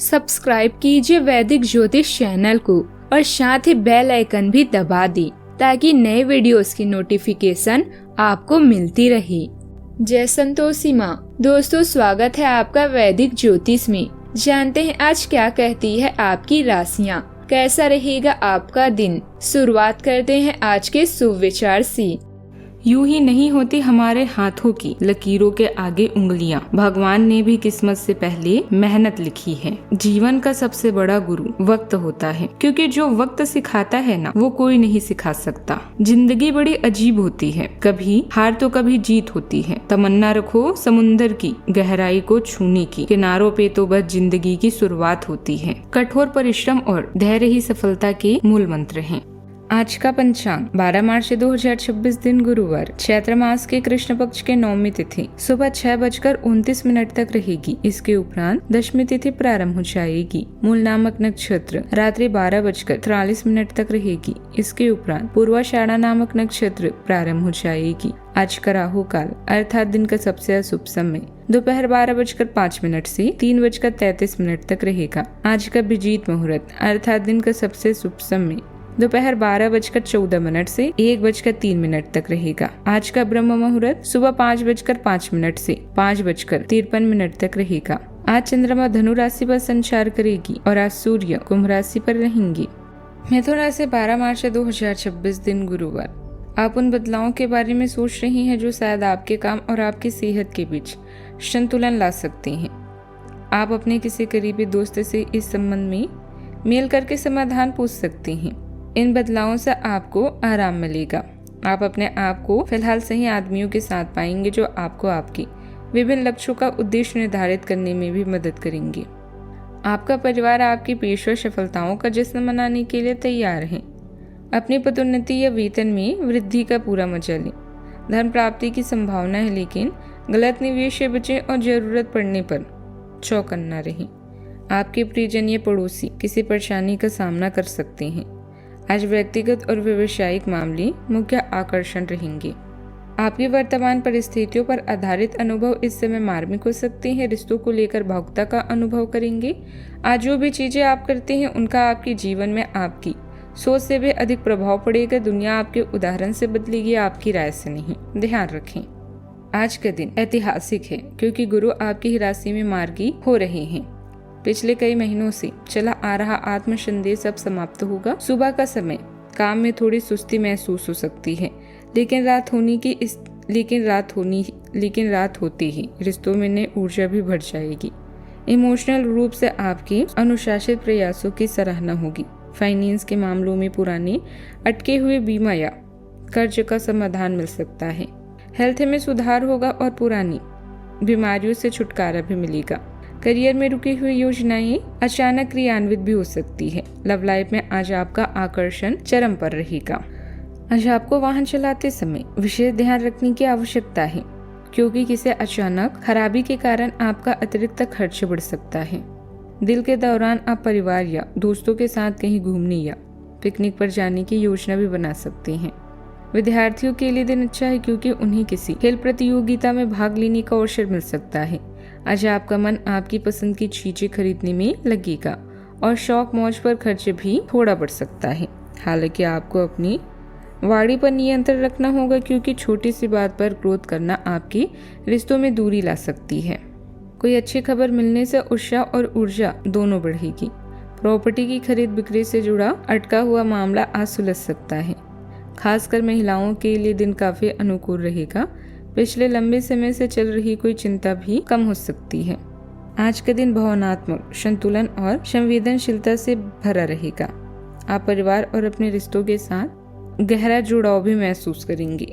Subscribe कीजिए वैदिक ज्योतिष चैनल को और साथ ही बेल आइकन भी दबा दी ताकि नए वीडियोस की नोटिफिकेशन आपको मिलती रहे। जय संतोषी माँ। दोस्तों, स्वागत है आपका वैदिक ज्योतिष में। जानते हैं आज क्या कहती है आपकी राशियाँ, कैसा रहेगा आपका दिन। शुरुआत करते हैं आज के शुभ विचार से। यूं ही नहीं होती हमारे हाथों की लकीरों के आगे उंगलियां। भगवान ने भी किस्मत से पहले मेहनत लिखी है। जीवन का सबसे बड़ा गुरु वक्त होता है, क्योंकि जो वक्त सिखाता है ना, वो कोई नहीं सिखा सकता। जिंदगी बड़ी अजीब होती है, कभी हार तो कभी जीत होती है। तमन्ना रखो समुंदर की गहराई को छूने की, किनारों पे तो बस जिंदगी की शुरुआत होती है। कठोर परिश्रम और धैर्य ही सफलता के मूल मंत्र हैं। आज का पंचांग 12 मार्च 2026 दिन गुरुवार, चैत्र मास के कृष्ण पक्ष के नौमी तिथि सुबह 6:29 तक रहेगी। इसके उपरांत दशमी तिथि प्रारंभ हो जाएगी। मूल नामक नक्षत्र रात्रि 12:43 तक रहेगी। इसके उपरांत पूर्वाषाढ़ा नामक नक्षत्र प्रारंभ हो जाएगी। आज का राहु काल अर्थात दिन का सबसे अशुभ समय दोपहर 12:05 से 3:33 तक रहेगा। आज का अभिजीत मुहूर्त अर्थात दिन का सबसे शुभ समय दोपहर 12:14 से 1:03 तक रहेगा। आज का ब्रह्म मुहूर्त सुबह 5:05 से 5:53 तक रहेगा। आज चंद्रमा धनु राशि पर संचार करेगी और आज सूर्य कुंभ राशि पर रहेंगे। मिथुन राशि 12 मार्च 2026 दिन गुरुवार। आप उन बदलावों के बारे में सोच रही हैं जो शायद आपके काम और आपकी सेहत के बीच संतुलन ला सकते हैं। आप अपने किसी करीबी दोस्त से इस संबंध में मेल करके समाधान पूछ सकते हैं। इन बदलावों से आपको आराम मिलेगा। आप अपने आप को फिलहाल सही आदमियों के साथ पाएंगे जो आपको आपकी विभिन्न लक्ष्यों का उद्देश्य निर्धारित करने में भी मदद करेंगे। आपका परिवार आपकी पेशेवर सफलताओं का जश्न मनाने के लिए तैयार है। अपनी पदोन्नति या वेतन में वृद्धि का पूरा मजा लें। धन प्राप्ति की संभावना है, लेकिन गलत निवेश से बचें और जरूरत पड़ने पर चौकन्ना रहें। आपके प्रियजन या पड़ोसी किसी परेशानी का सामना कर सकते हैं। आज व्यक्तिगत और व्यावसायिक मामले मुख्य आकर्षण रहेंगे। आपकी वर्तमान परिस्थितियों पर आधारित अनुभव इस समय मार्मिक हो सकते हैं। रिश्तों को लेकर भावुकता का अनुभव करेंगे। आज जो भी चीजें आप करते हैं उनका आपके जीवन में आपकी सोच से भी अधिक प्रभाव पड़ेगा। दुनिया आपके उदाहरण से बदलेगी, आपकी राय से नहीं। ध्यान रखें, आज का दिन ऐतिहासिक है क्योंकि गुरु आपकी ही राशि में मार्गी हो रहे हैं। पिछले कई महीनों से चला आ रहा आत्म संदेश अब समाप्त होगा। सुबह का समय काम में थोड़ी सुस्ती महसूस हो सकती है, लेकिन रात होती ही रिश्तों में नई ऊर्जा भी बढ़ जाएगी। इमोशनल रूप से आपके अनुशासित प्रयासों की सराहना होगी। फाइनेंस के मामलों में पुराने अटके हुए बीमा या कर्ज का समाधान मिल सकता है। हेल्थ में सुधार होगा और पुरानी बीमारियों से छुटकारा भी मिलेगा। करियर में रुकी हुई योजनाएं अचानक क्रियान्वित भी हो सकती है। लव लाइफ में आज आपका आकर्षण चरम पर रहेगा। आज आपको वाहन चलाते समय विशेष ध्यान रखने की आवश्यकता है, क्योंकि किसी अचानक खराबी के कारण आपका अतिरिक्त खर्च बढ़ सकता है। दिल के दौरान आप परिवार या दोस्तों के साथ कहीं घूमने या पिकनिक पर जाने की योजना भी बना सकते हैं। विद्यार्थियों के लिए दिन अच्छा है, क्योंकि उन्हें किसी खेल प्रतियोगिता में भाग लेने का अवसर मिल सकता है। आज आपका मन आपकी पसंद की चीजें खरीदने में लगेगा और शौक मौज पर खर्च भी थोड़ा बढ़ सकता है। हालांकि आपको अपनी वाणी पर नियंत्रण रखना होगा, क्योंकि छोटी सी बात पर क्रोध करना आपके रिश्तों में दूरी ला सकती है। कोई अच्छी खबर मिलने से उत्साह और ऊर्जा दोनों बढ़ेगी। प्रॉपर्टी की खरीद बिक्री से जुड़ा अटका हुआ मामला आज सुलझ सकता है। खासकर महिलाओं के लिए दिन काफी अनुकूल रहेगा। पिछले लंबे समय से चल रही कोई चिंता भी कम हो सकती है। आज का दिन भावनात्मक संतुलन और संवेदनशीलता से भरा रहेगा। आप परिवार और अपने रिश्तों के साथ गहरा जुड़ाव भी महसूस करेंगे।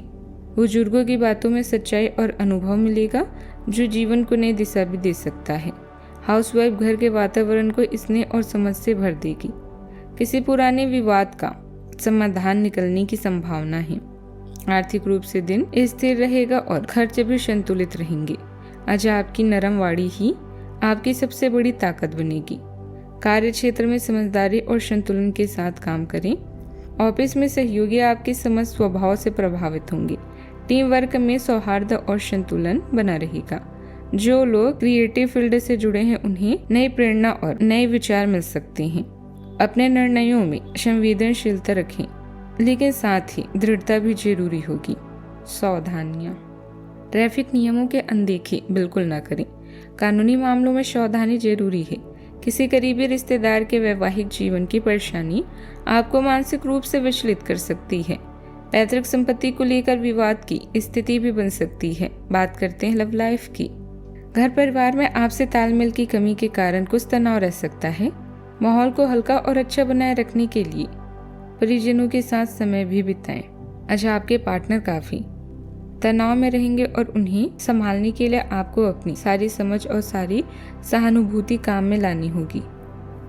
बुजुर्गों की बातों में सच्चाई और अनुभव मिलेगा, जो जीवन को नई दिशा भी दे सकता है। हाउसवाइफ घर के वातावरण को स्नेह और समझ से भर देगी। किसी पुराने विवाद का समाधान निकलने की संभावना है। आर्थिक रूप से दिन स्थिर रहेगा और खर्च भी संतुलित रहेंगे। आज आपकी नरम वाणी ही आपकी सबसे बड़ी ताकत बनेगी। कार्य क्षेत्र में समझदारी और संतुलन के साथ काम करें। ऑफिस में सहयोगी आपके समझ स्वभाव से प्रभावित होंगे। टीम वर्क में सौहार्द और संतुलन बना रहेगा। जो लोग क्रिएटिव फील्ड से जुड़े हैं उन्हें नई प्रेरणा और नए विचार मिल सकते हैं। अपने निर्णयों में संवेदनशीलता रखें, लेकिन साथ ही दृढ़ता भी जरूरी होगी। सावधानियां, ट्रैफिक नियमों के अनदेखी बिल्कुल ना करें। कानूनी मामलों में सावधानी जरूरी है। किसी करीबी रिश्तेदार के वैवाहिक जीवन की परेशानी आपको मानसिक रूप से विचलित कर सकती है। पैतृक संपत्ति को लेकर विवाद की स्थिति भी बन सकती है। बात करते हैं लव लाइफ की। घर परिवार में आपसे तालमेल की कमी के कारण कुछ तनाव रह सकता है। माहौल को हल्का और अच्छा बनाए रखने के लिए परिजनों के साथ समय भी बिताएं। आज आपके पार्टनर काफी तनाव में रहेंगे और उन्हें संभालने के लिए आपको अपनी सारी समझ और सारी सहानुभूति काम में लानी होगी।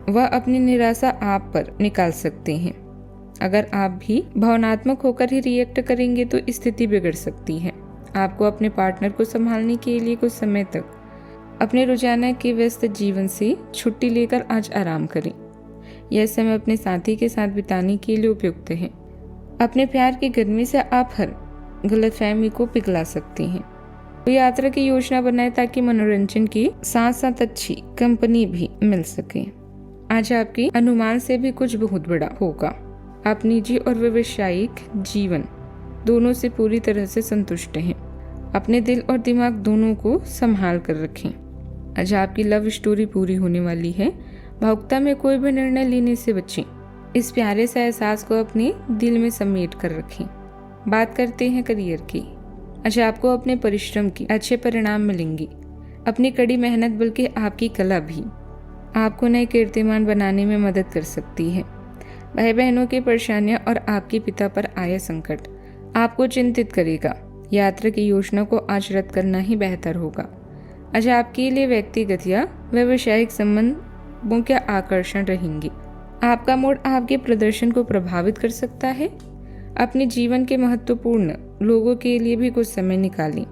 वह अपनी निराशा आप पर निकाल सकते हैं। अगर आप भी भावनात्मक होकर ही रिएक्ट करेंगे तो स्थिति बिगड़ सकती है। आपको अपने पार्टनर को संभालने के लिए कुछ समय तक अपने रोजाना के व्यस्त जीवन से छुट्टी लेकर आज आराम करें। यह समय अपने साथी के साथ बिताने के लिए उपयुक्त है। अपने प्यार की गर्मी से आप हर गलतफहमी को पिघला सकते हैं। तो यात्रा की योजना बनाएं ताकि मनोरंजन के साथ साथ अच्छी कंपनी भी मिल सके। आज आपके अनुमान से भी कुछ बहुत बड़ा होगा। आप निजी और व्यावसायिक जीवन दोनों से पूरी तरह से संतुष्ट हैं। अपने दिल और दिमाग दोनों को संभाल कर रखें। आज आपकी लव स्टोरी पूरी होने वाली है। भावुकता में कोई भी निर्णय लेने से बचें। इस प्यारे से एहसास को अपने दिल में समेट कर रखें। बात करते हैं करियर की। आज आपको अपने परिश्रम की अच्छे परिणाम मिलेंगे। अपनी कड़ी मेहनत बल्कि आपकी कला भी आपको नए कीर्तिमान बनाने में मदद कर सकती है। भाई बहनों की परेशानियां और आपके पिता पर आया संकट आपको चिंतित करेगा। यात्रा की योजना को आज रद्द करना ही बेहतर होगा। आज आपके लिए व्यक्तिगत या व्यावसायिक संबंधों के आकर्षण रहेंगे। आपका मूड आपके प्रदर्शन को प्रभावित कर सकता है। अपने जीवन के महत्वपूर्ण लोगों के लिए भी कुछ समय निकालें।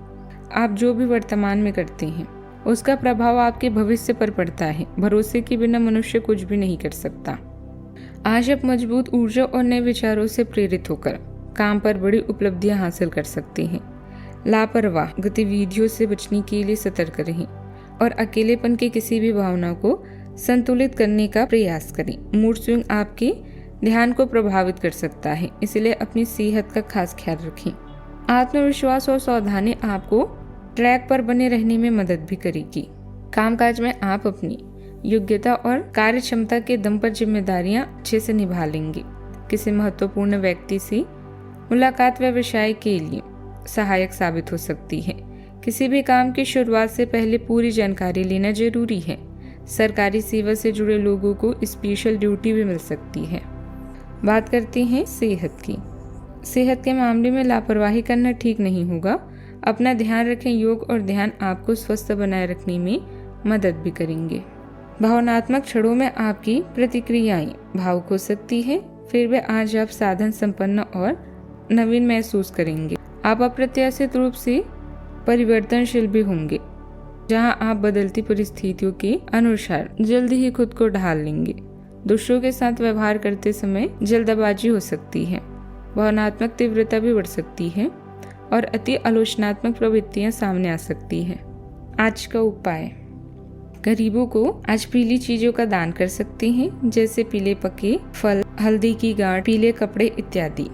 आप जो भी वर्तमान में करते हैं उसका प्रभाव आपके भविष्य पर पड़ता है। भरोसे के बिना मनुष्य कुछ भी नहीं कर सकता। आज आप मजबूत ऊर्जा और नए विचारों से प्रेरित होकर काम पर बड़ी उपलब्धियां हासिल कर सकते हैं। लापरवाह गतिविधियों से बचने के लिए सतर्क रहें और अकेलेपन की किसी भी भावना को संतुलित करने का प्रयास करें। मूड स्विंग आपके ध्यान को प्रभावित कर सकता है, इसलिए अपनी सेहत का खास ख्याल रखें। आत्मविश्वास और सावधानी आपको ट्रैक पर बने रहने में मदद भी करेगी। कामकाज में आप अपनी योग्यता और कार्य क्षमता के दम पर जिम्मेदारियां अच्छे से निभा लेंगे। किसी महत्वपूर्ण व्यक्ति से मुलाकात व्यवसाय के लिए सहायक साबित हो सकती है। किसी भी काम की शुरुआत से पहले पूरी जानकारी लेना जरूरी है। सरकारी सेवा से जुड़े लोगों को स्पेशल ड्यूटी भी मिल सकती है। बात करते हैं सेहत की। सेहत के मामले में लापरवाही करना ठीक नहीं होगा। अपना ध्यान रखें। योग और ध्यान आपको स्वस्थ बनाए रखने में मदद भी करेंगे। भावनात्मक क्षणों में आपकी प्रतिक्रियाएं भावुक हो सकती है, फिर भी आज आप साधन संपन्न और नवीन महसूस करेंगे। आप अप्रत्याशित रूप से परिवर्तनशील भी होंगे, जहां आप बदलती परिस्थितियों के अनुसार जल्दी ही खुद को ढाल लेंगे। दूसरों के साथ व्यवहार करते समय जल्दबाजी हो सकती है। भावनात्मक तीव्रता भी बढ़ सकती है और अति आलोचनात्मक प्रवृत्तियां सामने आ सकती है। आज का उपाय, गरीबों को आज पीली चीजों का दान कर सकते हैं, जैसे पीले पके फल, हल्दी की गांठ, पीले कपड़े इत्यादि।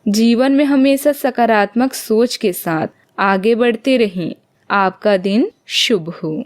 जीवन में हमेशा सकारात्मक सोच के साथ आगे बढ़ते रहें। आपका दिन शुभ हो।